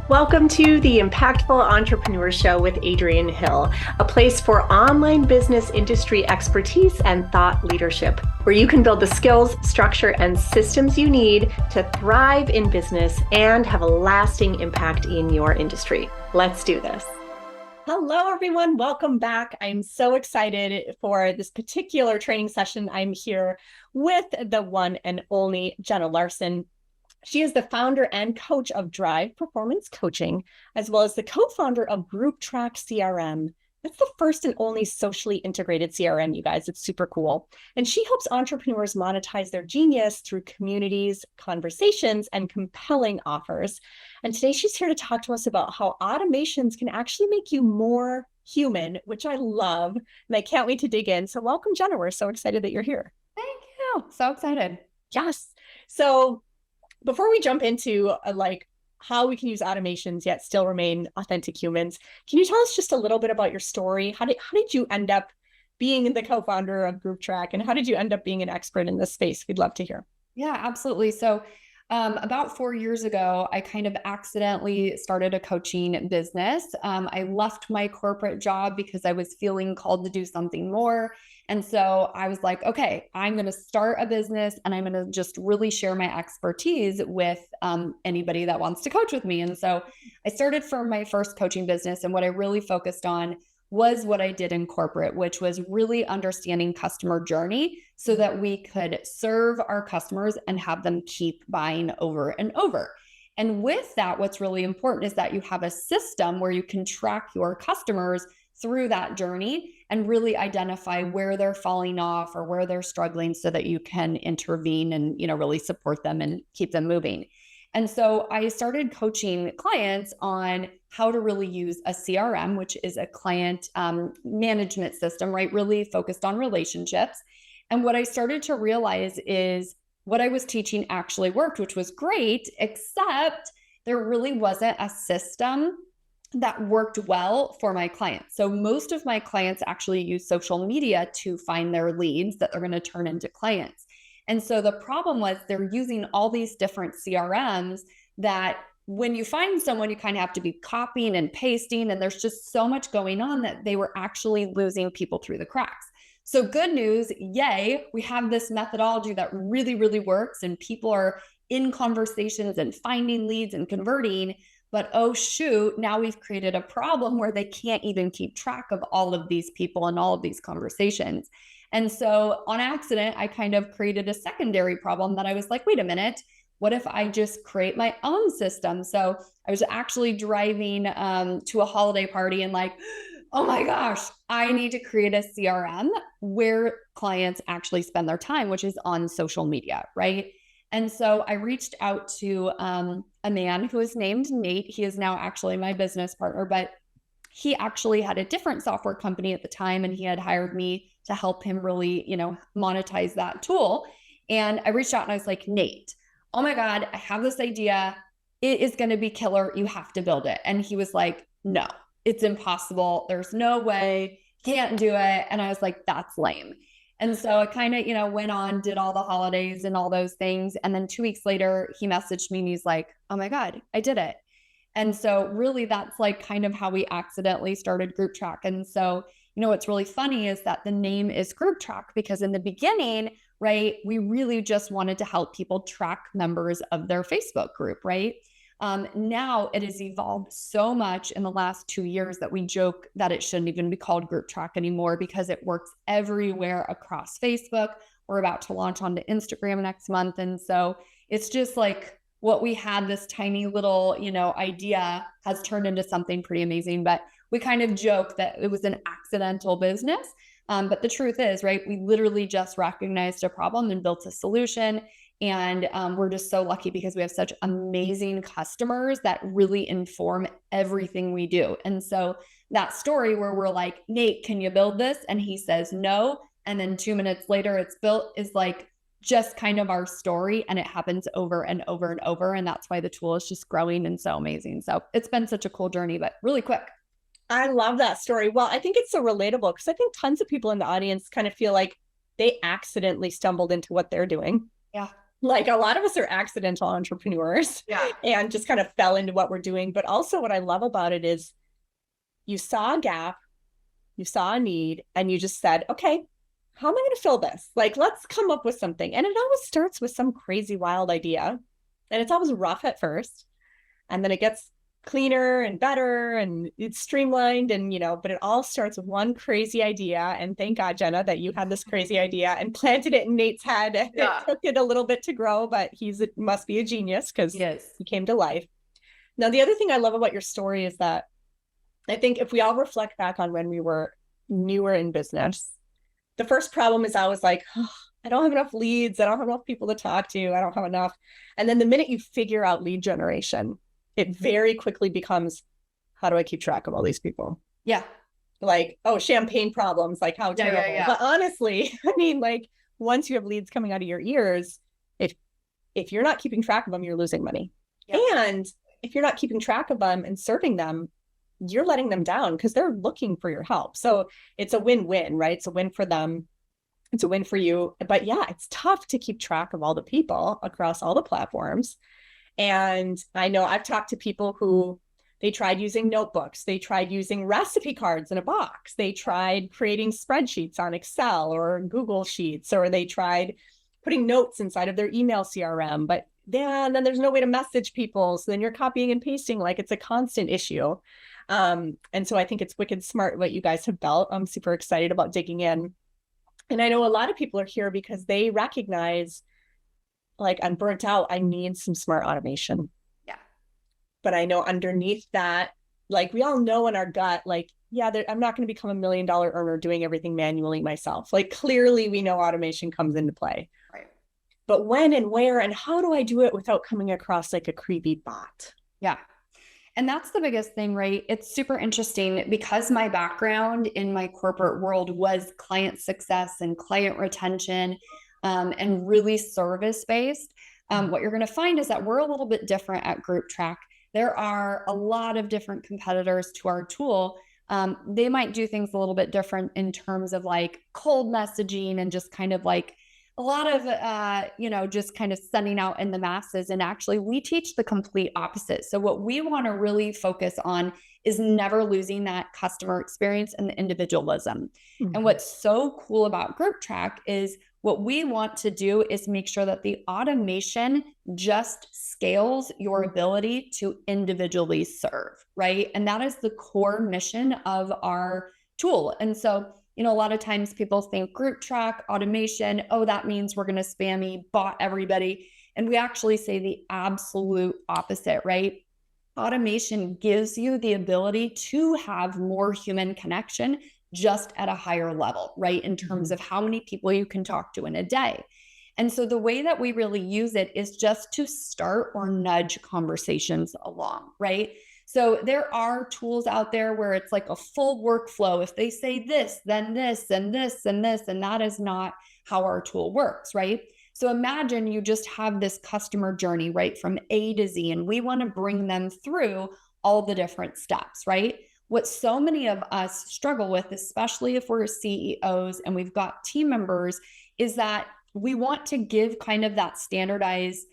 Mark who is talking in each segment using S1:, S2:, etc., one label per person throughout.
S1: Welcome to the Impactful Entrepreneur Show with Adrienne Hill, a place for online business industry expertise and thought leadership, where you can build the skills, structure, and systems you need to thrive in business and have a lasting impact in your industry. Let's do this. Hello, everyone. Welcome back. I'm so excited for this particular training session. I'm here with the one and only Jenna Larson. She is the founder and coach of Drive Performance Coaching, as well as the co-founder of GroupTrack CRM. That's the first and only socially integrated CRM, you guys. It's super cool. And she helps entrepreneurs monetize their genius through communities, conversations, and compelling offers. And today she's here to talk to us about how automations can actually make you more human, which I love. And I can't wait to dig in. So welcome, Jenna. We're so excited that you're here.
S2: Thank you. So excited.
S1: Yes. So before we jump into how we can use automations yet still remain authentic humans, can you tell us just a little bit about your story? How did you end up being the co-founder of GroupTrack, and how did you end up being an expert in this space? We'd love to hear.
S2: Yeah, absolutely. So about 4 years ago, I kind of accidentally started a coaching business. I left my corporate job because I was feeling called to do something more. And so I was like, okay, I'm going to start a business and I'm going to just really share my expertise with anybody that wants to coach with me. And so I started for my first coaching business. And what I really focused on was what I did in corporate, which was really understanding customer journey so that we could serve our customers and have them keep buying over and over. And with that, what's really important is that you have a system where you can track your customers through that journey and really identify where they're falling off or where they're struggling so that you can intervene and, really support them and keep them moving. And so I started coaching clients on how to really use a CRM, which is a client management system, right? Really focused on relationships. And what I started to realize is what I was teaching actually worked, which was great, except there really wasn't a system that worked well for my clients. So most of my clients actually use social media to find their leads that they're going to turn into clients. And so the problem was they're using all these different CRMs that when you find someone, you kind of have to be copying and pasting. And there's just so much going on that they were actually losing people through the cracks. So good news, yay, we have this methodology that really, really works and people are in conversations and finding leads and converting. But oh shoot, now we've created a problem where they can't even keep track of all of these people and all of these conversations. And so on accident, I kind of created a secondary problem that I was like, wait a minute, what if I just create my own system? So I was actually driving to a holiday party and like, oh my gosh, I need to create a CRM where clients actually spend their time, which is on social media, right? And so I reached out to a man who is named Nate. He is now actually my business partner, but he actually had a different software company at the time, and he had hired me to help him really, monetize that tool. And I reached out and I was like, Nate, oh my God, I have this idea. It is going to be killer. You have to build it. And he was like, no, it's impossible. There's no way. Can't do it. And I was like, that's lame. And so I kind of, went on, did all the holidays and all those things. And then 2 weeks later, he messaged me and he's like, oh my God, I did it. And so really that's like kind of how we accidentally started GroupTrack. And so, what's really funny is that the name is GroupTrack because in the beginning, right, we really just wanted to help people track members of their Facebook group, right? Now it has evolved so much in the last 2 years that we joke that it shouldn't even be called GroupTrack anymore because it works everywhere across Facebook. We're about to launch onto Instagram next month. And so it's just like what we had, this tiny little, idea has turned into something pretty amazing. But we kind of joke that it was an accidental business. But the truth is, right, we literally just recognized a problem and built a solution. And we're just so lucky because we have such amazing customers that really inform everything we do. And so that story where we're like, Nate, can you build this? And he says no. And then 2 minutes later, it's built is like just kind of our story. And it happens over and over and over. And that's why the tool is just growing and so amazing. So it's been such a cool journey, but really quick.
S1: I love that story. Well, I think it's so relatable because I think tons of people in the audience kind of feel like they accidentally stumbled into what they're doing.
S2: Yeah.
S1: Like a lot of us are accidental entrepreneurs and just kind of fell into what we're doing. But also what I love about it is you saw a gap, you saw a need, and you just said, okay, how am I going to fill this? Like, let's come up with something. And it always starts with some crazy, wild idea. And it's always rough at first. And then it gets cleaner and better and it's streamlined. And, but it all starts with one crazy idea. And thank God, Jenna, that you had this crazy idea and planted it in Nate's head. It took it a little bit to grow, but must be a genius because he came to life. Now, the other thing I love about your story is that I think if we all reflect back on when we were newer in business, the first problem is always like, oh, I don't have enough leads. I don't have enough people to talk to. I don't have enough. And then the minute you figure out lead generation, it very quickly becomes, how do I keep track of all these people?
S2: Yeah.
S1: Like, oh, champagne problems, like how terrible. Yeah. But honestly, I mean, like once you have leads coming out of your ears, if you're not keeping track of them, you're losing money. Yeah. And if you're not keeping track of them and serving them, you're letting them down because they're looking for your help. So it's a win-win, right? It's a win for them. It's a win for you. But yeah, it's tough to keep track of all the people across all the platforms. And I know I've talked to people who they tried using notebooks. They tried using recipe cards in a box. They tried creating spreadsheets on Excel or Google Sheets, or they tried putting notes inside of their email CRM. But then there's no way to message people. So then you're copying and pasting like it's a constant issue. And so I think it's wicked smart what you guys have built. I'm super excited about digging in. And I know a lot of people are here because they recognize, like, I'm burnt out. I need some smart automation. Yeah. But I know underneath that, like we all know in our gut, like, yeah, I'm not going to become $1 million earner doing everything manually myself. Like clearly we know automation comes into play. Right. But when and where and how do I do it without coming across like a creepy bot?
S2: Yeah. And that's the biggest thing, right? It's super interesting because my background in my corporate world was client success and client retention and really service-based. What you're going to find is that we're a little bit different at GroupTrack. There are a lot of different competitors to our tool. They might do things a little bit different in terms of like cold messaging and just kind of like a lot of, just kind of sending out in the masses. And actually we teach the complete opposite. So what we want to really focus on is never losing that customer experience and the individualism. Mm-hmm. And what's so cool about GroupTrack is what we want to do is make sure that the automation just scales your ability to individually serve, right? And that is the core mission of our tool. And so a lot of times people think GroupTrack, automation, oh, that means we're going to spammy bot everybody. And we actually say the absolute opposite, right? Automation gives you the ability to have more human connection just at a higher level, right? In terms of how many people you can talk to in a day. And so the way that we really use it is just to start or nudge conversations along, right? So there are tools out there where it's like a full workflow. If they say this, then this, and this, and this, and that is not how our tool works, right? So imagine you just have this customer journey, right? From A to Z, and we want to bring them through all the different steps, right? What so many of us struggle with, especially if we're CEOs and we've got team members, is that we want to give kind of that standardized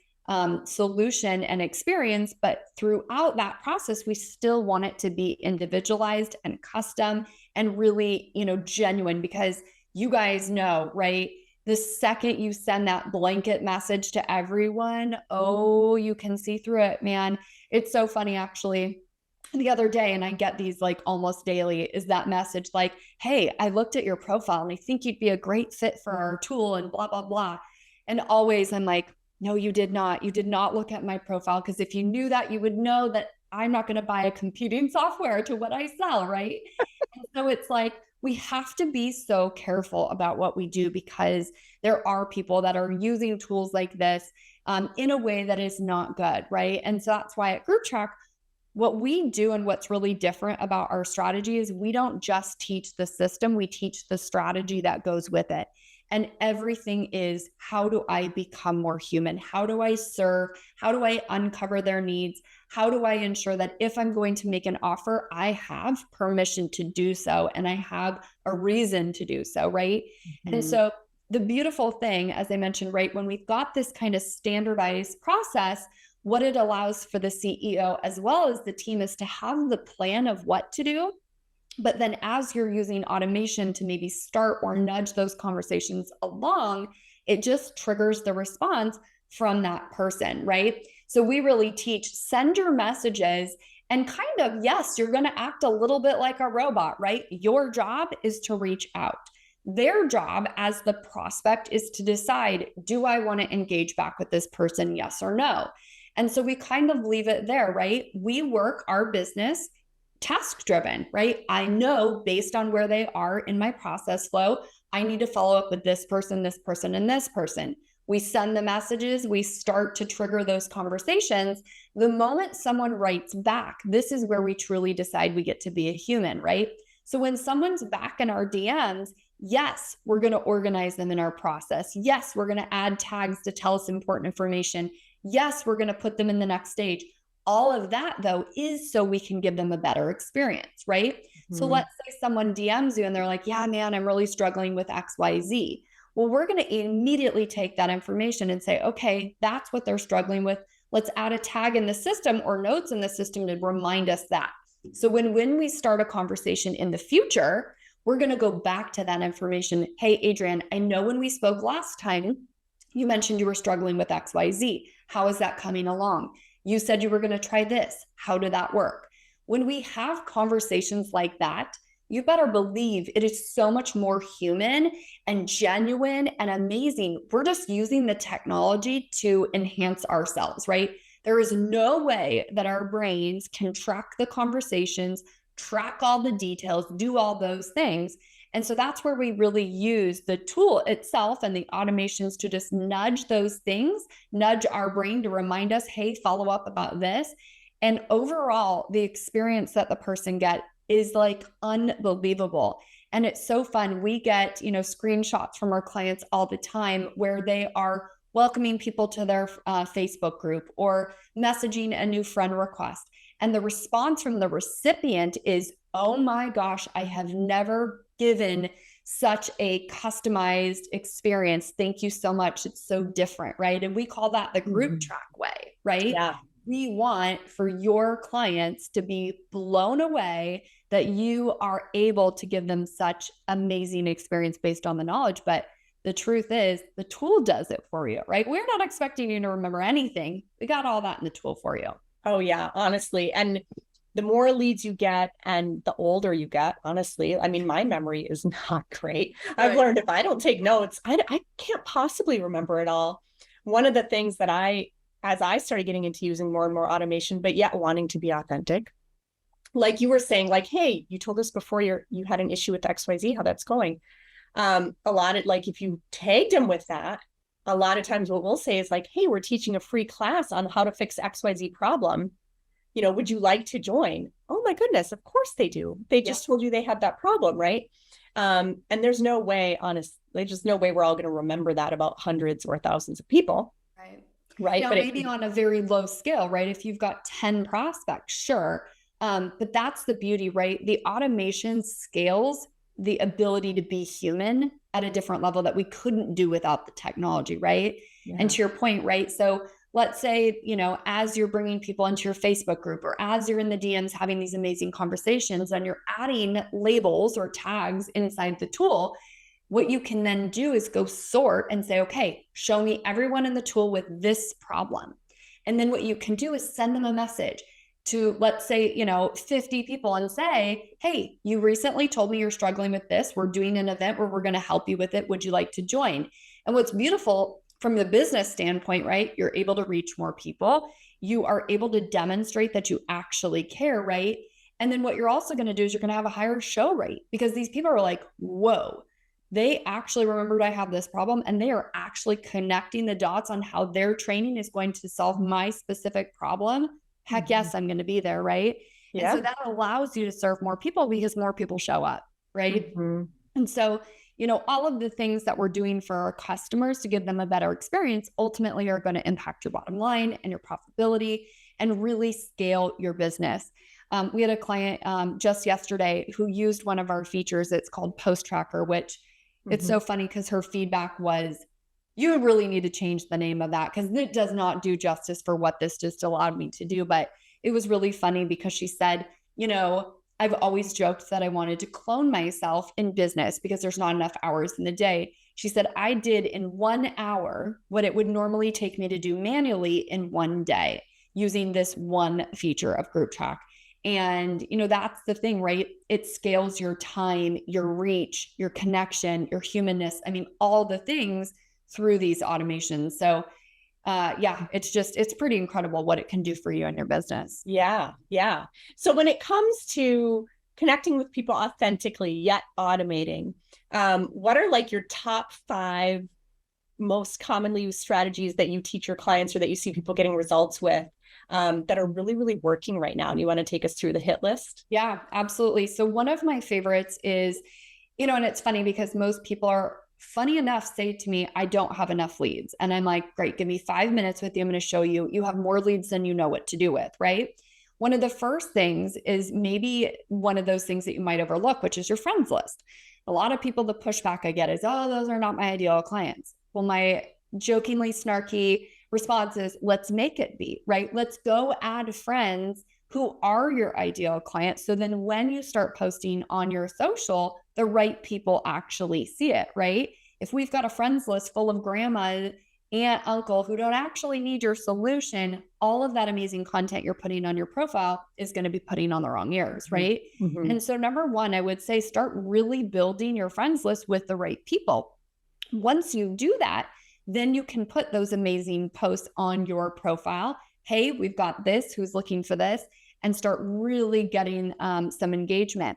S2: solution and experience, but throughout that process, we still want it to be individualized and custom and really, genuine, because you guys know, right? The second you send that blanket message to everyone, oh, you can see through it, man. It's so funny, actually. The other day, and I get these like almost daily, is that message like, hey, I looked at your profile and I think you'd be a great fit for our tool and blah, blah, blah. And always I'm like, no, you did not. You did not look at my profile, because if you knew that, you would know that I'm not going to buy a computing software to what I sell, right? And so it's like, we have to be so careful about what we do, because there are people that are using tools like this in a way that is not good, right? And so that's why at GroupTrack, what we do and what's really different about our strategy is we don't just teach the system, we teach the strategy that goes with it. And everything is, how do I become more human? How do I serve? How do I uncover their needs? How do I ensure that if I'm going to make an offer, I have permission to do so and I have a reason to do so, right? Mm-hmm. And so the beautiful thing, as I mentioned, right, when we've got this kind of standardized process, what it allows for the CEO as well as the team is to have the plan of what to do. But then as you're using automation to maybe start or nudge those conversations along, it just triggers the response from that person, right? So we really teach, send your messages and kind of, yes, you're going to act a little bit like a robot, right? Your job is to reach out. Their job as the prospect is to decide, do I want to engage back with this person? Yes or no? And so we kind of leave it there, right? We work our business task driven, right? I know based on where they are in my process flow, I need to follow up with this person, and this person. We send the messages, we start to trigger those conversations. The moment someone writes back, this is where we truly decide we get to be a human, right? So when someone's back in our DMs, yes, we're going to organize them in our process. Yes, we're going to add tags to tell us important information. Yes, we're going to put them in the next stage. All of that, though, is so we can give them a better experience, right? Mm-hmm. So let's say someone DMs you and they're like, yeah, man, I'm really struggling with XYZ. Well, we're going to immediately take that information and say, okay, that's what they're struggling with. Let's add a tag in the system or notes in the system to remind us that. So when we start a conversation in the future, we're going to go back to that information. Hey, Adrienne, I know when we spoke last time, you mentioned you were struggling with XYZ. How is that coming along? You said you were going to try this. How did that work? When we have conversations like that, you better believe it is so much more human and genuine and amazing. We're just using the technology to enhance ourselves, right? There is no way that our brains can track the conversations, track all the details, do all those things. And so that's where we really use the tool itself and the automations to just nudge those things, nudge our brain to remind us, hey, follow up about this. And overall, the experience that the person gets is like unbelievable. And it's so fun. We get, screenshots from our clients all the time where they are welcoming people to their Facebook group or messaging a new friend request. And the response from the recipient is, oh my gosh, I have never given such a customized experience. Thank you so much. It's so different, right? And we call that the GroupTrack way, right?
S1: Yeah.
S2: We want for your clients to be blown away that you are able to give them such amazing experience based on the knowledge. But the truth is the tool does it for you, right? We're not expecting you to remember anything. We got all that in the tool for you.
S1: Oh yeah, honestly. And the more leads you get and the older you get, honestly, I mean, my memory is not great. Right. I've learned if I don't take notes, I can't possibly remember it all. One of the things that as I started getting into using more and more automation, but yet wanting to be authentic, like you were saying, like, hey, you told us before you had an issue with XYZ, how that's going. A lot of like, if you tagged them with that, a lot of times what we'll say is like, hey, we're teaching a free class on how to fix XYZ problem. Would you like to join? Oh my goodness, of course they do. They just told you they had that problem, right? And there's no way, honestly, just no way we're all going to remember that about hundreds or thousands of people. Right.
S2: Now, but maybe on a very low scale, right? If you've got 10 prospects, sure. But that's the beauty, right? The automation scales the ability to be human at a different level that we couldn't do without the technology, right? Yeah. And to your point, right? So let's say, as you're bringing people into your Facebook group or as you're in the DMs having these amazing conversations and you're adding labels or tags inside the tool, what you can then do is go sort and say, okay, show me everyone in the tool with this problem. And then what you can do is send them a message to, let's say, 50 people and say, hey, you recently told me you're struggling with this. We're doing an event where we're going to help you with it. Would you like to join? And what's beautiful from the business standpoint, right? You're able to reach more people. You are able to demonstrate that you actually care, right? And then what you're also going to do is you're going to have a higher show rate because these people are like, whoa, they actually remembered I have this problem and they are actually connecting the dots on how their training is going to solve my specific problem. Heck yes, I'm going to be there, right? Yeah. And so that allows you to serve more people because more people show up, right? Mm-hmm. And so, all of the things that we're doing for our customers to give them a better experience ultimately are going to impact your bottom line and your profitability and really scale your business. We had a client just yesterday who used one of our features. It's called Post Tracker, which It's so funny because her feedback was, you really need to change the name of that because it does not do justice for what this just allowed me to do. But it was really funny because she said, I've always joked that I wanted to clone myself in business because there's not enough hours in the day. She said, I did in 1 hour what it would normally take me to do manually in 1 day using this one feature of GroupTrack. And, that's the thing, right? It scales your time, your reach, your connection, your humanness. I mean, all the things through these automations. So it's pretty incredible what it can do for you and your business.
S3: Yeah. Yeah. So when it comes to connecting with people authentically, yet automating, what are like your top 5 most commonly used strategies that you teach your clients or that you see people getting results with, that are really, really working right now? And you want to take us through the hit list?
S2: Yeah, absolutely. So one of my favorites is, and it's funny because most people are, funny enough, say to me, I don't have enough leads. And I'm like, great, give me 5 minutes with you. I'm going to show you, you have more leads than you know what to do with, right? One of the first things is maybe one of those things that you might overlook, which is your friends list. A lot of people, the pushback I get is, oh, those are not my ideal clients. Well, my jokingly snarky response is, let's make it be, right? Let's go add friends who are your ideal client. So then when you start posting on your social, the right people actually see it, right? If we've got a friends list full of grandma, aunt, uncle who don't actually need your solution, all of that amazing content you're putting on your profile is going to be putting on the wrong ears, right? Mm-hmm. And so number one, I would say start really building your friends list with the right people. Once you do that, then you can put those amazing posts on your profile. Hey, we've got this, who's looking for this, and start really getting some engagement.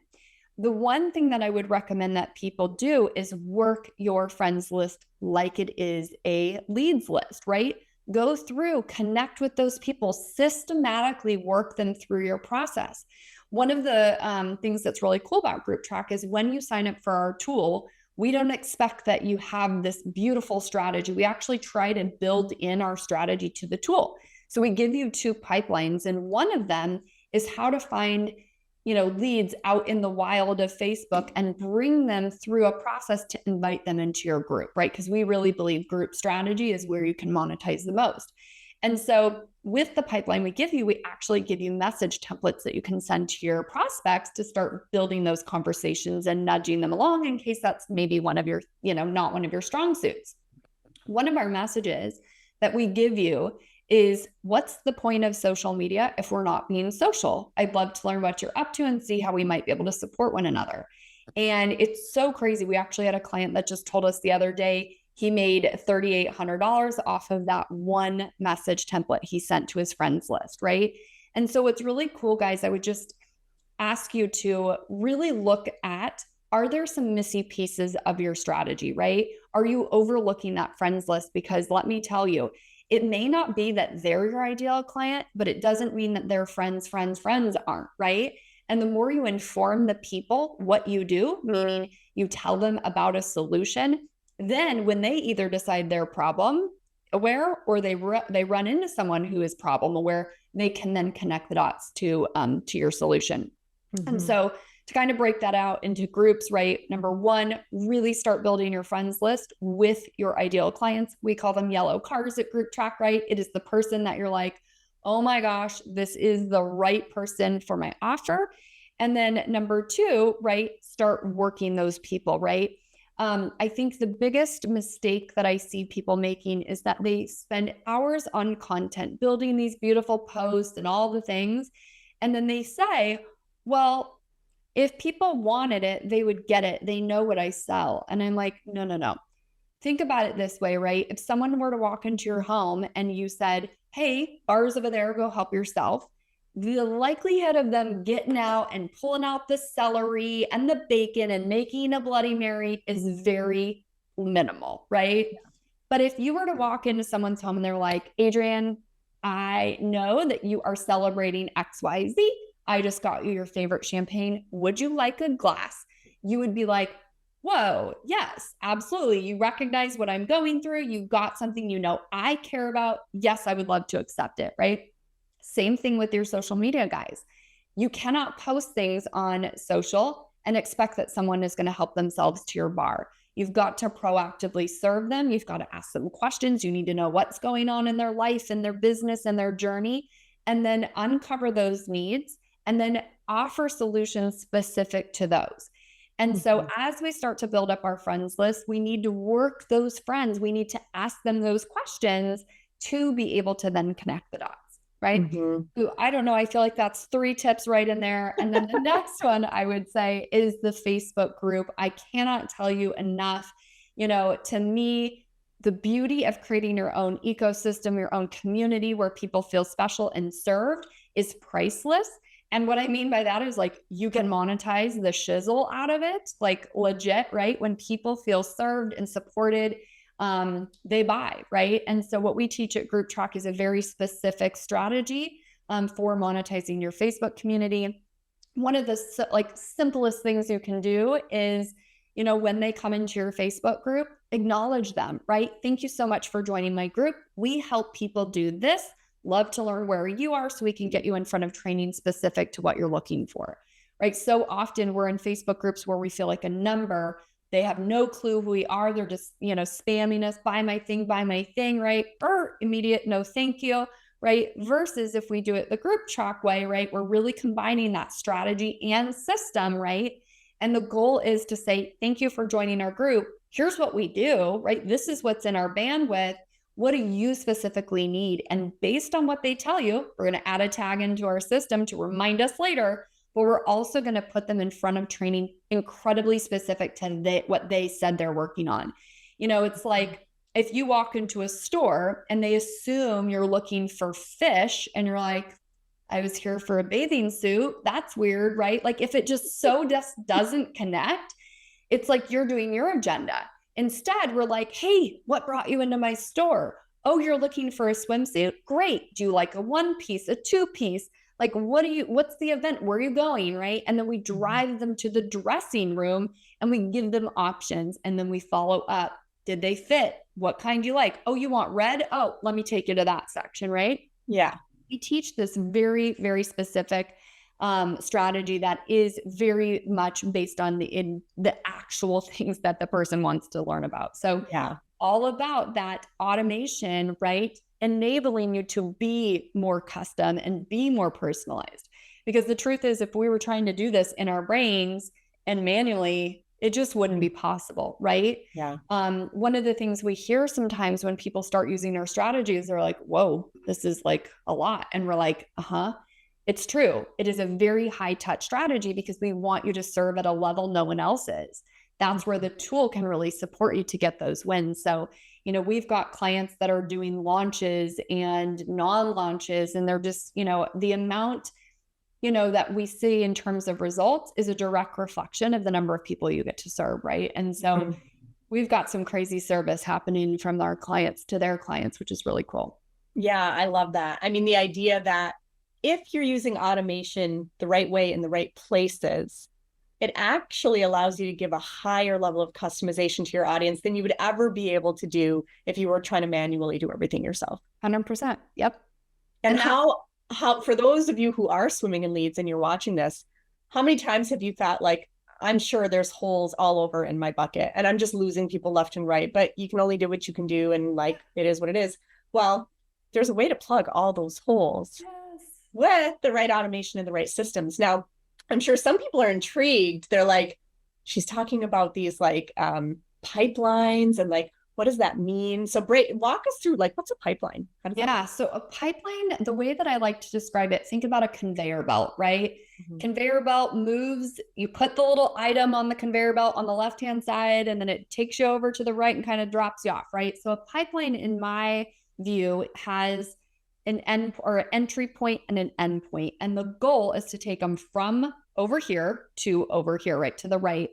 S2: The one thing that I would recommend that people do is work your friends list like it is a leads list, right? Go through, connect with those people, systematically work them through your process. One of the things that's really cool about GroupTrack is when you sign up for our tool, we don't expect that you have this beautiful strategy. We actually try to build in our strategy to the tool. So we give you 2 pipelines, and one of them is how to find, leads out in the wild of Facebook and bring them through a process to invite them into your group, right? Because we really believe group strategy is where you can monetize the most. And so with the pipeline we actually give you message templates that you can send to your prospects to start building those conversations and nudging them along in case that's maybe one of your, not one of your strong suits. One of our messages that we give you is, what's the point of social media if we're not being social? I'd love to learn what you're up to and see how we might be able to support one another. And it's so crazy. We actually had a client that just told us the other day, he made $3,800 off of that one message template he sent to his friends list, right? And so what's really cool, guys, I would just ask you to really look at, are there some missing pieces of your strategy, right? Are you overlooking that friends list? Because let me tell you, it may not be that they're your ideal client, but it doesn't mean that their friends aren't, right? And the more you inform the people what you do, meaning you tell them about a solution, then when they either decide they're problem aware or they run into someone who is problem aware, they can then connect the dots to your solution. Mm-hmm. And so to kind of break that out into groups, right? Number one, really start building your friends list with your ideal clients. We call them yellow cars at GroupTrack, right? It is the person that you're like, oh my gosh, this is the right person for my offer. And then number two, right? Start working those people, right? I think the biggest mistake that I see people making is that they spend hours on content, building these beautiful posts and all the things. And then they say, well, if people wanted it, they would get it. They know what I sell. And I'm like, no. Think about it this way, right? If someone were to walk into your home and you said, hey, bars over there, go help yourself, the likelihood of them getting out and pulling out the celery and the bacon and making a Bloody Mary is very minimal, right? Yeah. But if you were to walk into someone's home and they're like, Adrienne, I know that you are celebrating XYZ. I just got you your favorite champagne. Would you like a glass? You would be like, whoa, yes, absolutely. You recognize what I'm going through. You got something you know I care about. Yes, I would love to accept it, right? Same thing with your social media, guys. You cannot post things on social and expect that someone is going to help themselves to your bar. You've got to proactively serve them. You've got to ask them questions. You need to know what's going on in their life and their business and their journey, and then uncover those needs and then offer solutions specific to those. And so as we start to build up our friends list, we need to work those friends. We need to ask them those questions to be able to then connect the dots, right? Ooh, I don't know. I feel like that's 3 tips right in there. And then the next one I would say is the Facebook group. I cannot tell you enough, to me, the beauty of creating your own ecosystem, your own community where people feel special and served is priceless. And what I mean by that is like, you can monetize the shizzle out of it, like legit, right? When people feel served and supported, they buy, right? And so what we teach at GroupTrack is a very specific strategy for monetizing your Facebook community. One of the simplest things you can do is, when they come into your Facebook group, acknowledge them, right? Thank you so much for joining my group. We help people do this. Love to learn where you are so we can get you in front of training specific to what you're looking for, right? So often we're in Facebook groups where we feel like a number. They have no clue who we are. They're just, spamming us, buy my thing, right? Or immediate, no, thank you, right? Versus if we do it the GroupTrack way, right? We're really combining that strategy and system, right? And the goal is to say, thank you for joining our group. Here's what we do, right? This is what's in our bandwidth. What do you specifically need? And based on what they tell you, we're going to add a tag into our system to remind us later, but we're also going to put them in front of training incredibly specific to what they said they're working on. It's like if you walk into a store and they assume you're looking for fish and you're like, I was here for a bathing suit. That's weird, right? Like if it just doesn't connect, it's like you're doing your agenda. Instead, we're like, hey, what brought you into my store? Oh, you're looking for a swimsuit? Great. Do you like a 1-piece, a 2-piece? Like, what's the event? Where are you going? Right. And then we drive them to the dressing room and we give them options. And then we follow up. Did they fit? What kind do you like? Oh, you want red? Oh, let me take you to that section. Right.
S3: Yeah.
S2: We teach this very, very specific strategy that is very much based on the actual things that the person wants to learn about. So
S3: yeah,
S2: all about that automation, right? Enabling you to be more custom and be more personalized. Because the truth is, if we were trying to do this in our brains and manually, it just wouldn't be possible, right?
S3: Yeah.
S2: One of the things we hear sometimes when people start using our strategies, they're like, whoa, this is like a lot. And we're like, it's true. It is a very high touch strategy because we want you to serve at a level no one else is. That's where the tool can really support you to get those wins. So, we've got clients that are doing launches and non-launches, and they're just, the amount, that we see in terms of results is a direct reflection of the number of people you get to serve, right? And so we've got some crazy service happening from our clients to their clients, which is really cool.
S3: Yeah, I love that. I mean, the idea that if you're using automation the right way in the right places, it actually allows you to give a higher level of customization to your audience than you would ever be able to do if you were trying to manually do everything yourself.
S2: 100%. Yep.
S3: And how for those of you who are swimming in leads and you're watching this, how many times have you thought like, I'm sure there's holes all over in my bucket and I'm just losing people left and right, but you can only do what you can do. And like, it is what it is. Well, there's a way to plug all those holes with the right automation and the right systems. Now, I'm sure some people are intrigued. They're like, she's talking about these like pipelines and like, what does that mean? So walk us through like, what's a pipeline?
S2: So a pipeline, the way that I like to describe it, think about a conveyor belt, right? Conveyor belt moves, you put the little item on the conveyor belt on the left-hand side, and then it takes you over to the right and kind of drops you off, right? So a pipeline in my view has an entry point and an end point. And the goal is to take them from over here to over here, right to the right.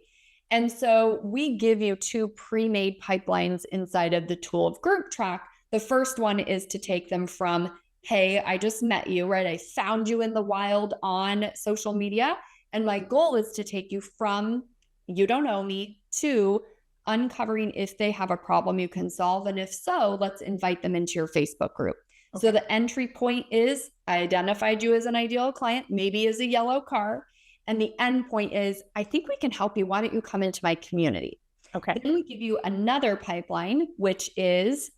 S2: And so we give you 2 pre-made pipelines inside of the tool of GroupTrack. The first one is to take them from, hey, I just met you, right? I found you in the wild on social media. And my goal is to take you from, you don't know me, to uncovering if they have a problem you can solve. And if so, let's invite them into your Facebook group. Okay. So the entry point is, I identified you as an ideal client, maybe as a yellow car. And the end point is, I think we can help you. Why don't you come into my community?
S3: Okay.
S2: Then we give you another pipeline, which is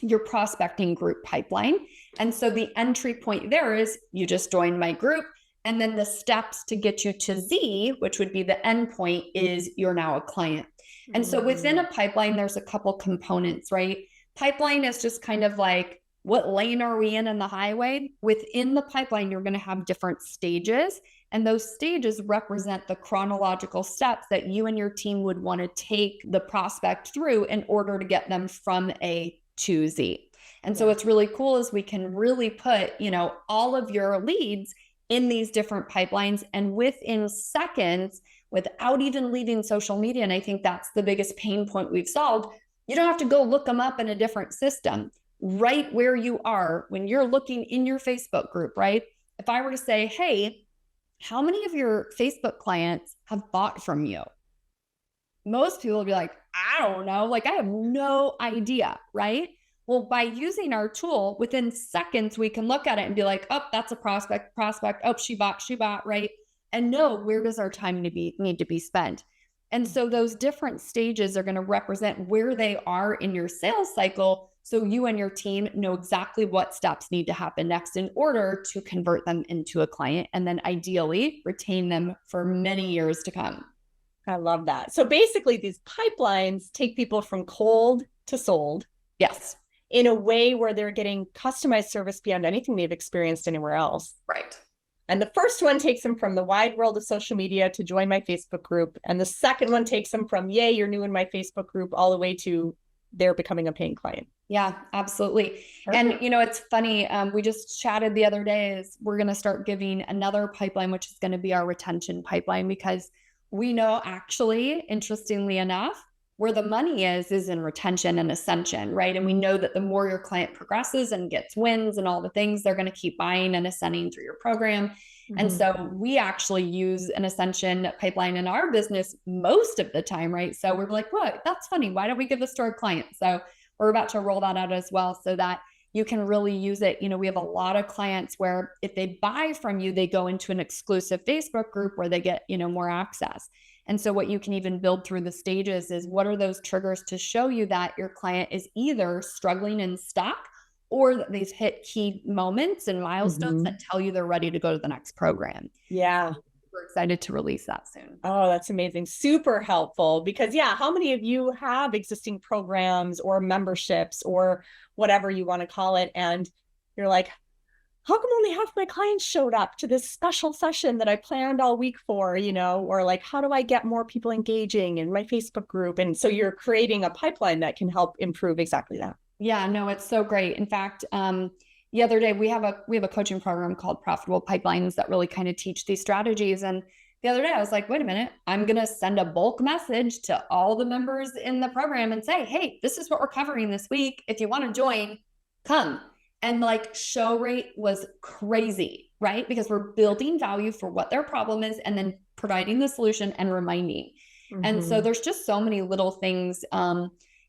S2: your prospecting group pipeline. And so the entry point there is you just joined my group. And then the steps to get you to Z, which would be the end point, is you're now a client. And so within a pipeline, there's a couple components, right? Pipeline is just kind of like, what lane are we in the highway? Within the pipeline, you're going to have different stages. And those stages represent the chronological steps that you and your team would want to take the prospect through in order to get them from A to Z. And so what's really cool is we can really put, all of your leads in these different pipelines and within seconds, without even leaving social media. And I think that's the biggest pain point we've solved. You don't have to go look them up in a different system. Right where you are, when you're looking in your Facebook group, right? If I were to say, hey, how many of your Facebook clients have bought from you? Most people will be like, I don't know. Like, I have no idea, right? Well, by using our tool, within seconds, we can look at it and be like, oh, that's a prospect. Oh, she bought, right? And know where does our time need to be spent. And so those different stages are going to represent where they are in your sales cycle. So you and your team know exactly what steps need to happen next in order to convert them into a client and then ideally retain them for many years to come.
S3: I love that. So basically these pipelines take people from cold to sold.
S2: Yes.
S3: In a way where they're getting customized service beyond anything they've experienced anywhere else.
S2: Right.
S3: And the first one takes them from the wide world of social media to join my Facebook group. And the second one takes them from, yay, you're new in my Facebook group, all the way to they're becoming a paying client.
S2: Yeah, absolutely.
S3: Perfect.
S2: And, it's funny. We just chatted the other day is we're going to start giving another pipeline, which is going to be our retention pipeline, because we know actually, interestingly enough, where the money is in retention and ascension, right? And we know that the more your client progresses and gets wins and all the things, they're going to keep buying and ascending through your program. Mm-hmm. And so we actually use an ascension pipeline in our business most of the time, right? So we're like, what? That's funny. Why don't we give this to our clients? So we're about to roll that out as well so that you can really use it. We have a lot of clients where if they buy from you, they go into an exclusive Facebook group where they get, more access. And so what you can even build through the stages is what are those triggers to show you that your client is either struggling and stuck or that they've hit key moments and milestones that tell you they're ready to go to the next program.
S3: Yeah.
S2: We're excited to release that soon.
S3: Oh, that's amazing. Super helpful because how many of you have existing programs or memberships or whatever you want to call it? And you're like, how come only half my clients showed up to this special session that I planned all week for, or like, how do I get more people engaging in my Facebook group? And so you're creating a pipeline that can help improve exactly that.
S2: Yeah, no, it's so great. In fact, the other day we have a coaching program called Profitable Pipelines that really kind of teach these strategies. And the other day I was like, wait a minute, I'm going to send a bulk message to all the members in the program and say, hey, this is what we're covering this week. If you want to join, come. And like show rate was crazy, right? Because we're building value for what their problem is and then providing the solution and reminding. And so there's just so many little things,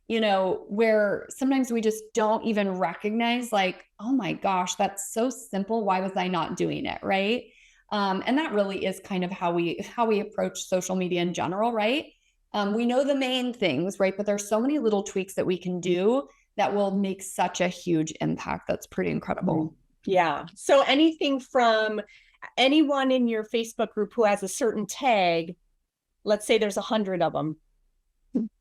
S2: where sometimes we just don't even recognize like, oh my gosh, that's so simple. Why was I not doing it? Right. And that really is kind of how we approach social media in general, right? We know the main things, right? But there's so many little tweaks that we can do that will make such a huge impact. That's pretty incredible.
S3: Yeah. So anything from anyone in your Facebook group who has a certain tag, let's say there's 100 of them,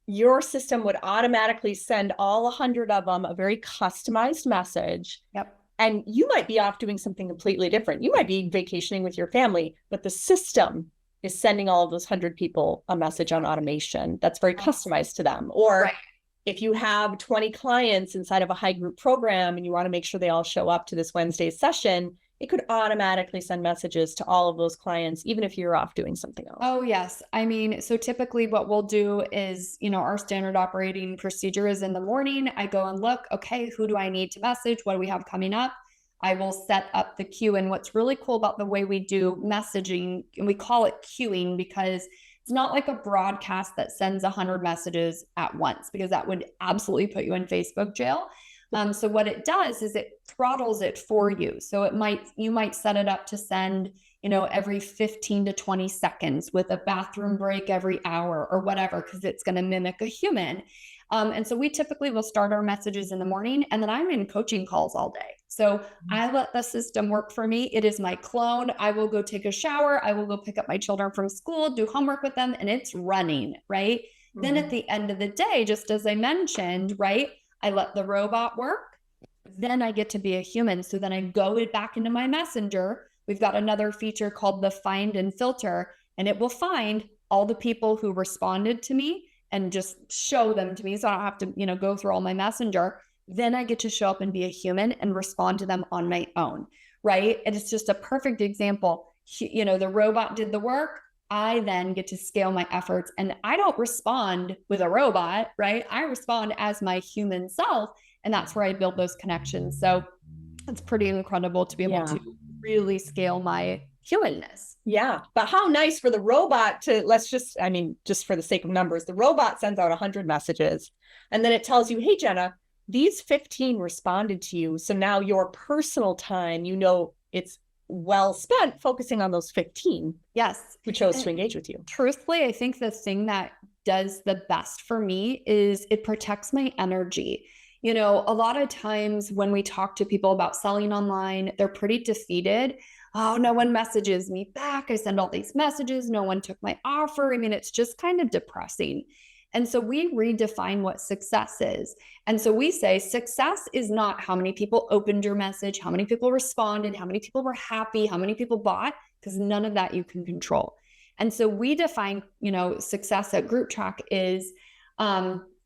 S3: your system would automatically send all 100 of them a very customized message.
S2: Yep.
S3: And you might be off doing something completely different. You might be vacationing with your family, but the system is sending all of those 100 people a message on automation that's very customized to them. Or
S2: right.
S3: If you have 20 clients inside of a high group program and you want to make sure they all show up to this Wednesday session, it could automatically send messages to all of those clients, even if you're off doing something else.
S2: Oh, yes. I mean, so typically what we'll do is, our standard operating procedure is in the morning. I go and look, okay, who do I need to message? What do we have coming up? I will set up the queue. And what's really cool about the way we do messaging, and we call it queuing because it's not like a broadcast that sends 100 messages at once, because that would absolutely put you in Facebook jail. So what it does is it throttles it for you. So you might set it up to send, every 15 to 20 seconds with a bathroom break every hour or whatever, because it's going to mimic a human. And so we typically will start our messages in the morning, and then I'm in coaching calls all day. So I let the system work for me. It is my clone. I will go take a shower. I will go pick up my children from school, do homework with them, and it's running, right? Mm-hmm. Then at the end of the day, just as I mentioned, right, I let the robot work. Then I get to be a human. So then I go back into my messenger. We've got another feature called the find and filter, and it will find all the people who responded to me and just show them to me. So I don't have to, go through all my messenger. Then I get to show up and be a human and respond to them on my own, right? And it's just a perfect example. The robot did the work. I then get to scale my efforts, and I don't respond with a robot, right? I respond as my human self, and that's where I build those connections. So it's pretty incredible to be able to really scale my humanness.
S3: Yeah. But how nice for the robot to, just for the sake of numbers, the robot sends out 100 messages, and then it tells you, hey, Jenna, these 15 responded to you. So now your personal time, it's well spent focusing on those 15.
S2: Yes.
S3: Who chose to engage with you.
S2: Truthfully, I think the thing that does the best for me is it protects my energy. A lot of times when we talk to people about selling online, they're pretty defeated. Oh, no one messages me back. I send all these messages. No one took my offer. It's just kind of depressing. And so we redefine what success is. And so we say success is not how many people opened your message, how many people responded, how many people were happy, how many people bought, because none of that you can control. And so we define, success at GroupTrack is,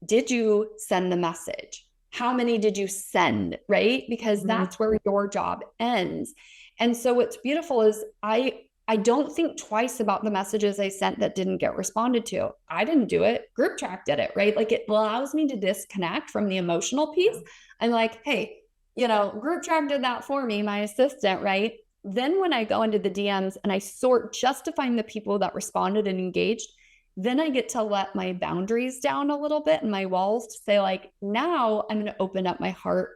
S2: did you send the message? How many did you send, right? Because that's where your job ends. And so what's beautiful is I don't think twice about the messages I sent that didn't get responded to. I didn't do it. GroupTrack did it, right? Like, it allows me to disconnect from the emotional piece. I'm like, hey, GroupTrack did that for me, my assistant, right? Then when I go into the DMs and I sort just to find the people that responded and engaged, then I get to let my boundaries down a little bit and my walls to say, like, now I'm going to open up my heart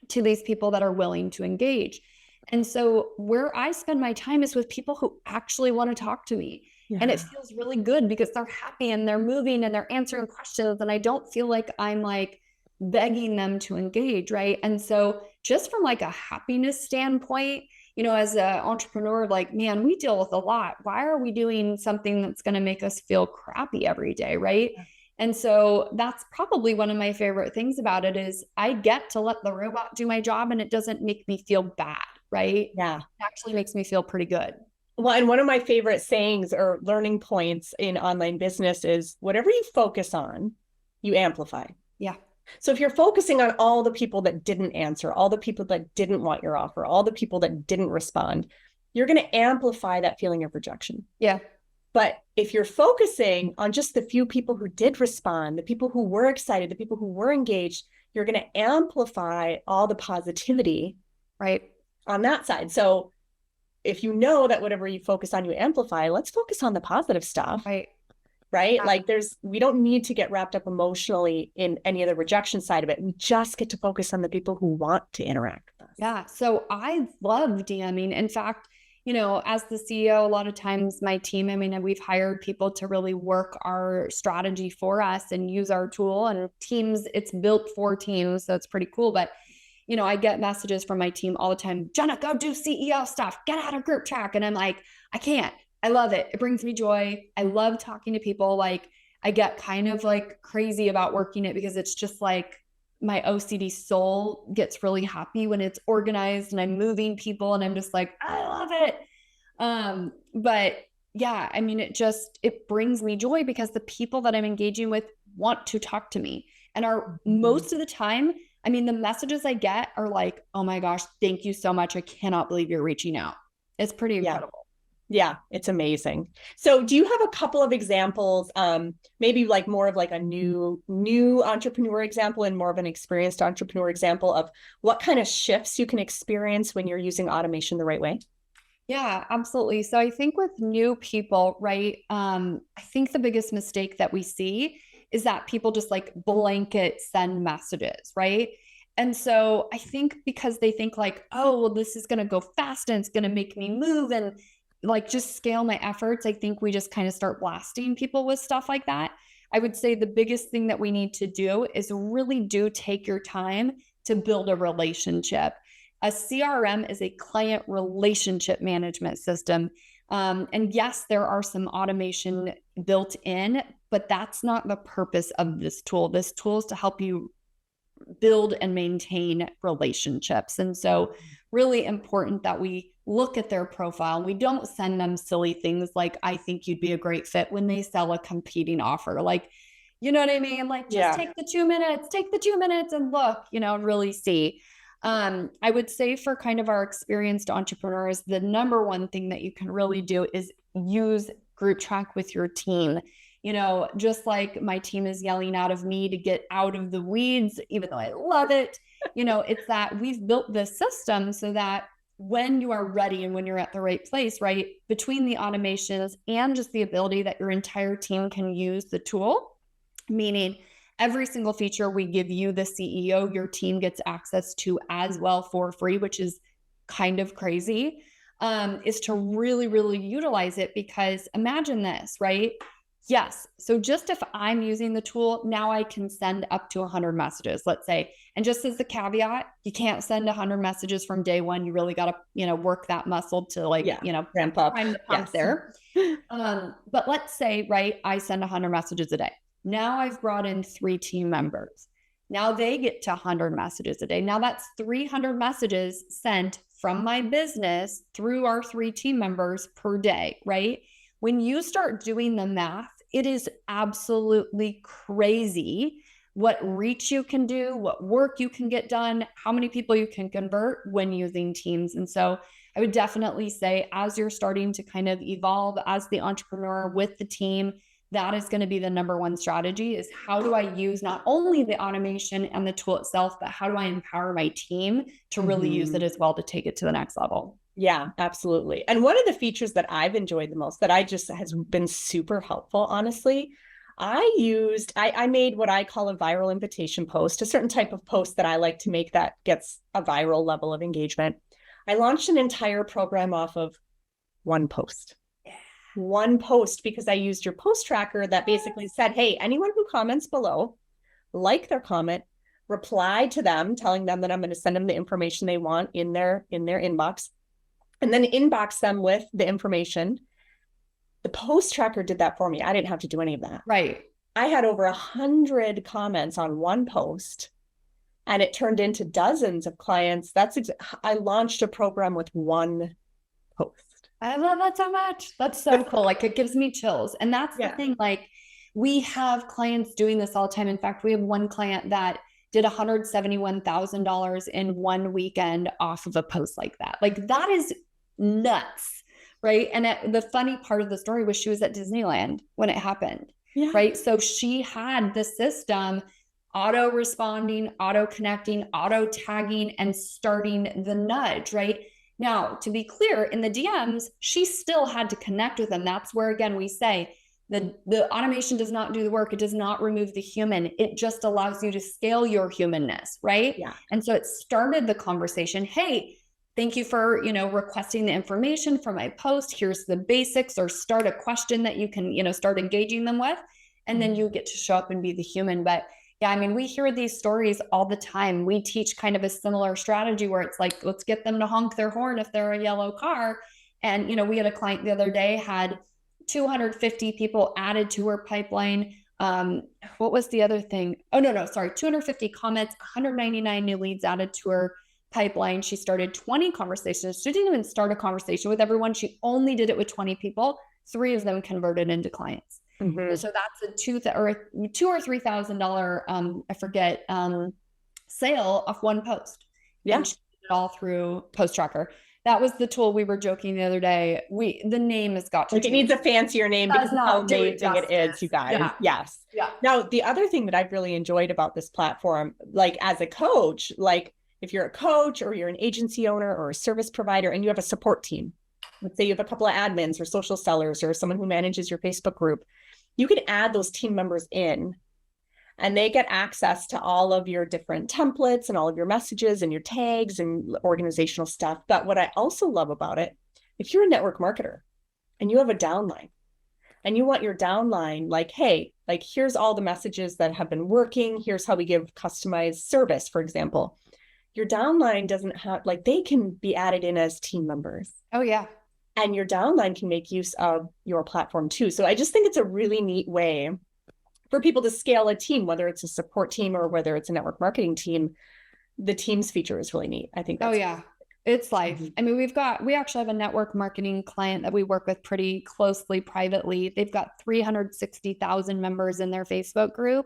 S2: to these people that are willing to engage. And so where I spend my time is with people who actually want to talk to me. Yeah. And it feels really good because they're happy and they're moving and they're answering questions. And I don't feel like I'm like begging them to engage, right? And so just from like a happiness standpoint, as an entrepreneur, like, man, we deal with a lot. Why are we doing something that's going to make us feel crappy every day, right? Yeah. And so that's probably one of my favorite things about it is I get to let the robot do my job and it doesn't make me feel bad, right?
S3: Yeah.
S2: It actually makes me feel pretty good.
S3: Well, and one of my favorite sayings or learning points in online business is whatever you focus on, you amplify.
S2: Yeah.
S3: So if you're focusing on all the people that didn't answer, all the people that didn't want your offer, all the people that didn't respond, you're going to amplify that feeling of rejection.
S2: Yeah.
S3: But if you're focusing on just the few people who did respond, the people who were excited, the people who were engaged, you're going to amplify all the positivity,
S2: right,
S3: on that side. So if you know that whatever you focus on, you amplify, let's focus on the positive stuff. Right? Yeah. Like we don't need to get wrapped up emotionally in any of the rejection side of it. We just get to focus on the people who want to interact with us.
S2: Yeah. So I love DMing. In fact, as the CEO, a lot of times my team, we've hired people to really work our strategy for us and use our tool, and teams, it's built for teams. So it's pretty cool. But, I get messages from my team all the time, Jenna, go do CEO stuff, get out of GroupTrack. And I'm like, I can't. I love it. It brings me joy. I love talking to people. Like, I get kind of like crazy about working it because it's just like my OCD soul gets really happy when it's organized and I'm moving people and I'm just like, I love it. But yeah, it brings me joy because the people that I'm engaging with want to talk to me and are most of the time, the messages I get are like, oh my gosh, thank you so much. I cannot believe you're reaching out. It's pretty incredible.
S3: Yeah, it's amazing. So do you have a couple of examples, maybe like more of like a new entrepreneur example and more of an experienced entrepreneur example of what kind of shifts you can experience when you're using automation the right way?
S2: Yeah, absolutely. So I think with new people, right, I think the biggest mistake that we see is that people just like blanket send messages, right? And so I think because they think like, oh, well, this is going to go fast and it's going to make me move and like just scale my efforts, I think we just kind of start blasting people with stuff like that. I would say the biggest thing that we need to do is really do take your time to build a relationship. A CRM is a client relationship management system. And yes, there are some automation built in, but that's not the purpose of this tool. This tool is to help you build and maintain relationships. And so really important that we look at their profile. We don't send them silly things like, I think you'd be a great fit, when they sell a competing offer. Like, you know what I mean? Like, just take the 2 minutes and look, really see. I would say for kind of our experienced entrepreneurs, the number one thing that you can really do is use GroupTrack with your team. Just like my team is yelling out of me to get out of the weeds, even though I love it, it's that we've built this system so that when you are ready and when you're at the right place, right, between the automations and just the ability that your entire team can use the tool, meaning every single feature we give you, the CEO, your team gets access to as well for free, which is kind of crazy, is to really, really utilize it. Because imagine this, right? Yes. So just if I'm using the tool, now I can send up to 100 messages, let's say. And just as the caveat, you can't send 100 messages from day one. You really got to, work that muscle to
S3: ramp up.
S2: Prime the pump there. But let's say, right, I send 100 messages a day. Now I've brought in 3 team members. Now they get to 100 messages a day. Now that's 300 messages sent from my business through our 3 team members per day, right? When you start doing the math, it is absolutely crazy what reach you can do, what work you can get done, how many people you can convert when using Teams. And so I would definitely say, as you're starting to kind of evolve as the entrepreneur with the team, that is going to be the number one strategy, is how do I use not only the automation and the tool itself, but how do I empower my team to really use it as well to take it to the next level?
S3: Yeah, absolutely. And one of the features that I've enjoyed the most, that has been super helpful, honestly, I made what I call a viral invitation post, a certain type of post that I like to make that gets a viral level of engagement. I launched an entire program off of one post. One post, because I used your post tracker that basically said, hey, anyone who comments below, like their comment, reply to them, telling them that I'm going to send them the information they want in their inbox, and then inbox them with the information. The post tracker did that for me. I didn't have to do any of that.
S2: Right.
S3: I had over 100 comments on one post, and it turned into dozens of clients. I launched a program with one post.
S2: I love that so much. That's so cool. Like, it gives me chills. And that's the thing. Like, we have clients doing this all the time. In fact, we have one client that did $171,000 in one weekend off of a post like that. Like, that is nuts. Right. And the funny part of the story was she was at Disneyland when it happened. Yeah. Right. So she had the system auto responding, auto connecting, auto tagging, and starting the nudge. Right. Now, to be clear, in the DMs, she still had to connect with them. That's where, again, we say the automation does not do the work. It does not remove the human. It just allows you to scale your humanness, right?
S3: Yeah.
S2: And so it started the conversation. Hey, thank you for, requesting the information for my post. Here's the basics, or start a question that you can, start engaging them with. And then you get to show up and be the human. But yeah, I mean, we hear these stories all the time. We teach kind of a similar strategy where it's like, let's get them to honk their horn if they're a yellow car. And, we had a client the other day, had 250 people added to her pipeline. What was the other thing? Oh, no, sorry. 250 comments, 199 new leads added to her pipeline. She started 20 conversations. She didn't even start a conversation with everyone. She only did it with 20 people. 3 of them converted into clients. Mm-hmm. So that's a $2,000 or $3,000, I forget, sale off one post.
S3: Yeah.
S2: And she did it all through Post Tracker. That was the tool we were joking the other day. The name has got to
S3: change. It needs a fancier name because of how amazing it is, you guys. Yeah. Yes. Yeah. Now, the other thing that I've really enjoyed about this platform, like as a coach, like if you're a coach or you're an agency owner or a service provider and you have a support team, let's say you have a couple of admins or social sellers or someone who manages your Facebook group, you can add those team members in and they get access to all of your different templates and all of your messages and your tags and organizational stuff. But what I also love about it, if you're a network marketer and you have a downline. And you want your downline like, hey, like, here's all the messages that have been working. Here's how we give customized service, for example. Your downline doesn't have, like, they can be added in as team members.
S2: Oh, yeah.
S3: And your downline can make use of your platform too. So I just think it's a really neat way for people to scale a team, whether it's a support team or whether it's a network marketing team. The Teams feature is really neat. I think that's
S2: It's life. I mean, we actually have a network marketing client that we work with pretty closely privately. They've got 360,000 members in their Facebook group,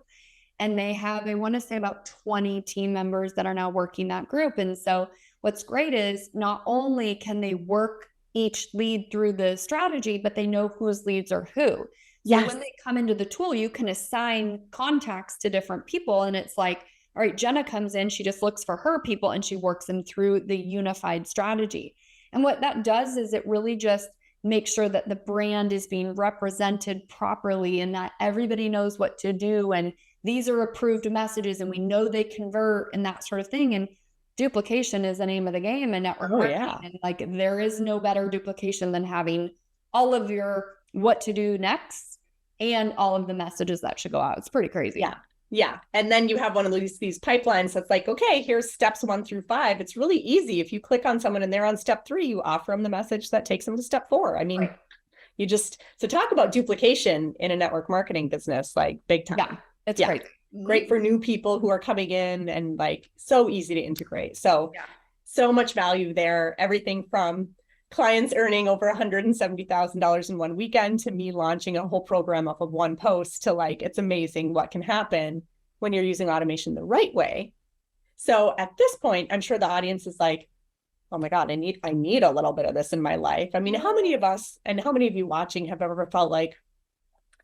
S2: and they have, I want to say, about 20 team members that are now working that group. And so what's great is not only can they work each lead through the strategy, but they know whose leads are who. So
S3: Yes.
S2: when they come into the tool, you can assign contacts to different people. And it's like, all right, Jenna comes in, she just looks for her people and she works them through the unified strategy. And what that does is it really just makes sure that the brand is being represented properly and that everybody knows what to do. And these are approved messages and we know they convert and that sort of thing. And duplication is the name of the game in network marketing.
S3: Yeah.
S2: And like, there is no better duplication than having all of your what to do next and all of the messages that should go out. It's pretty crazy.
S3: Yeah. Yeah. And then you have one of these pipelines that's like, okay, here's steps 1 through 5. It's really easy. If you click on someone and they're on step 3, you offer them the message that takes them to step 4. I mean, so talk about duplication in a network marketing business, like big time.
S2: Yeah. It's great.
S3: Great for new people who are coming in and like so easy to integrate. So, so much value there. Everything from clients earning over $170,000 in one weekend to me launching a whole program off of one post to like, it's amazing what can happen when you're using automation the right way. So at this point, I'm sure the audience is like, oh my God, I need a little bit of this in my life. I mean, how many of us and how many of you watching have ever felt like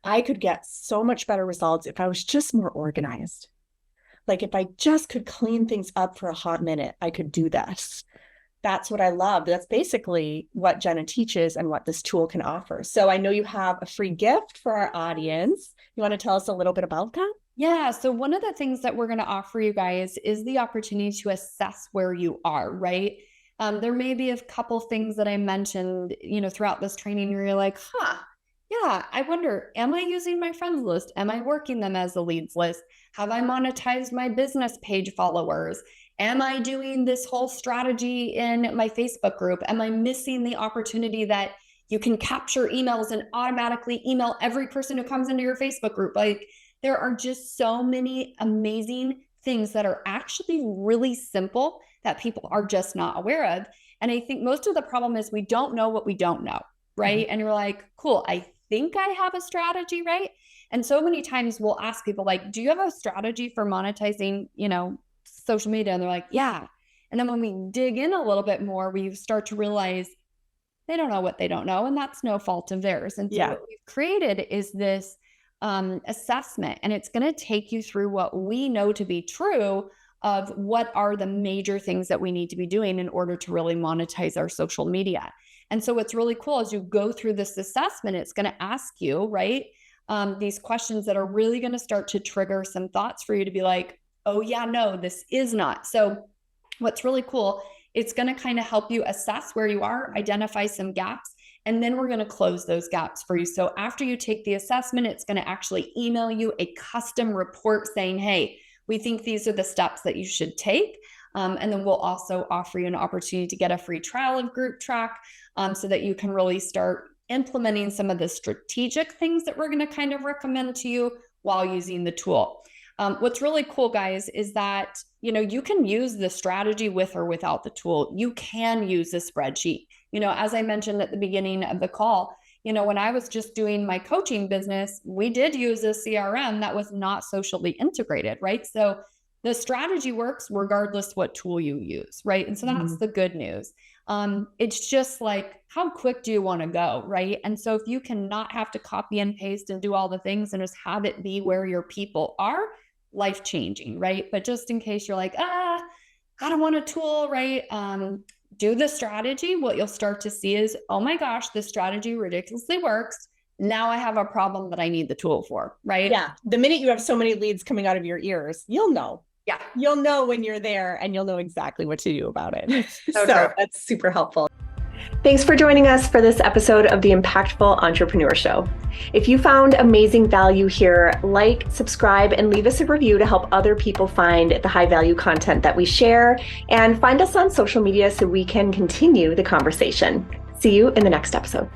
S3: I could get so much better results if I was just more organized? Like if I just could clean things up for a hot minute, I could do that. That's what I love. That's basically what Jenna teaches and what this tool can offer. So I know you have a free gift for our audience. You want to tell us a little bit about that?
S2: Yeah. So one of the things that we're going to offer you guys is the opportunity to assess where you are, right? There may be a couple things that I mentioned, throughout this training where you're like, yeah, I wonder, am I using my friends list? Am I working them as a leads list? Have I monetized my business page followers? Am I doing this whole strategy in my Facebook group? Am I missing the opportunity that you can capture emails and automatically email every person who comes into your Facebook group? Like, there are just so many amazing things that are actually really simple that people are just not aware of. And I think most of the problem is we don't know what we don't know, right? Mm-hmm. And you're like, cool, I think I have a strategy, right? And so many times we'll ask people like, do you have a strategy for monetizing, social media? And they're like, yeah. And then when we dig in a little bit more, we start to realize they don't know what they don't know. And that's no fault of theirs. And so what we've created is this assessment, and it's going to take you through what we know to be true of what are the major things that we need to be doing in order to really monetize our social media. And so what's really cool as you go through this assessment, it's going to ask you, right, these questions that are really going to start to trigger some thoughts for you to be like, oh yeah, no, this is not. So what's really cool, it's going to kind of help you assess where you are, identify some gaps, and then we're going to close those gaps for you. So after you take the assessment, it's going to actually email you a custom report saying, hey, we think these are the steps that you should take. And then we'll also offer you an opportunity to get a free trial of GroupTrack so that you can really start implementing some of the strategic things that we're going to kind of recommend to you while using the tool. What's really cool, guys, is that, you can use the strategy with or without the tool. You can use the spreadsheet. As I mentioned at the beginning of the call, when I was just doing my coaching business, we did use a CRM that was not socially integrated, right? So the strategy works regardless what tool you use, right? And so that's the good news. It's just like, how quick do you want to go, right? And so if you cannot have to copy and paste and do all the things and just have it be where your people are, life-changing, right? But just in case you're like, I don't want a tool, right? Do the strategy. What you'll start to see is, oh my gosh, this strategy ridiculously works. Now I have a problem that I need the tool for, right?
S3: Yeah. The minute you have so many leads coming out of your ears, you'll know.
S2: Yeah.
S3: You'll know when you're there and you'll know exactly what to do about it.
S1: So that's super helpful. Thanks for joining us for this episode of the Impactful Entrepreneur Show. If you found amazing value here, like, subscribe, and leave us a review to help other people find the high value content that we share, and find us on social media so we can continue the conversation. See you in the next episode.